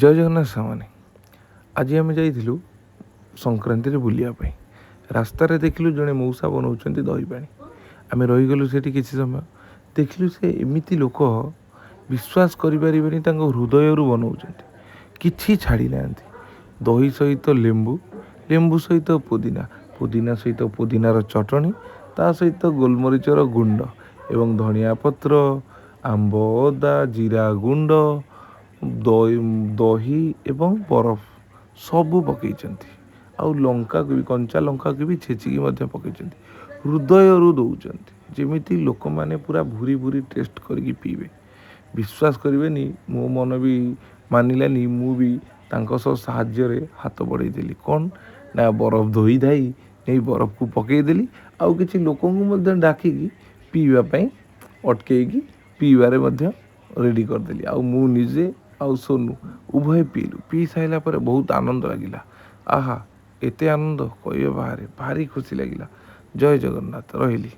ଜୟ ଜଗନ୍ନାଥ ସାଙ୍ଗମାନେ। ଆଜି ଆମେ ଯାଇଥିଲୁ ସଂକ୍ରାନ୍ତିରେ ବୁଲିବା ପାଇଁ। ରାସ୍ତାରେ ଦେଖିଲୁ ଜଣେ ମଉସା ବନାଉଛନ୍ତି ଦହି ପାଣି। ଆମେ ରହିଗଲୁ ସେଠି କିଛି ସମୟ। ଦେଖିଲୁ ସେ ଏମିତି ଲୋକ, ବିଶ୍ୱାସ କରିପାରିବେନି, ତାଙ୍କ ହୃଦୟରୁ ବନାଉଛନ୍ତି, କିଛି ଛାଡ଼ି ନାହାନ୍ତି। ଦହି ସହିତ ଲେମ୍ବୁ, ଲେମ୍ବୁ ସହିତ ପୁଦିନା, ପୁଦିନା ସହିତ ପୁଦିନାର ଚଟଣି, ତା ସହିତ ଗୋଲମରିଚର ଗୁଣ୍ଡ ଏବଂ ଧନିଆ ପତ୍ର, ଆମ୍ବ ଅଦା, ଜିରା ଗୁଣ୍ଡ, ଦହି ଏବଂ ବରଫ ସବୁ ପକାଇଛନ୍ତି। ଆଉ ଲଙ୍କାକୁ ବି, କଞ୍ଚା ଲଙ୍କାକୁ ବି ଛେଚିକି ମଧ୍ୟ ପକାଇଛନ୍ତି। ହୃଦୟରୁ ଦେଉଛନ୍ତି, ଯେମିତି ଲୋକମାନେ ପୁରା ଭୁରି ଭୁରି ଟେଷ୍ଟ କରିକି ପିଇବେ। ବିଶ୍ୱାସ କରିବେନି, ମୋ ମନ ବି ମାନିଲାନି। ମୁଁ ବି ତାଙ୍କ ସହ ସାହାଯ୍ୟରେ ହାତ ବଢ଼େଇଦେଲି। କ'ଣ ନା, ବରଫ ଧୋଇ ଧାଇ ନେଇ ବରଫକୁ ପକାଇଦେଲି। ଆଉ କିଛି ଲୋକଙ୍କୁ ମଧ୍ୟ ଡାକିକି ପିଇବା ପାଇଁ ଅଟକେଇକି ପିଇବାରେ ମଧ୍ୟ ରେଡ଼ି କରିଦେଲି। ଆଉ ମୁଁ ନିଜେ ଆଉ ସୋନୁ ଉଭୟ ପିଇଲୁ। ପିଇ ସାରିଲା ପରେ ବହୁତ ଆନନ୍ଦ ଲାଗିଲା। ଆହା, ଏତେ ଆନନ୍ଦ କହିବା ବାହାରେ, ଭାରି ଖୁସି ଲାଗିଲା। ଜୟ ଜଗନ୍ନାଥ। ରହିଲି।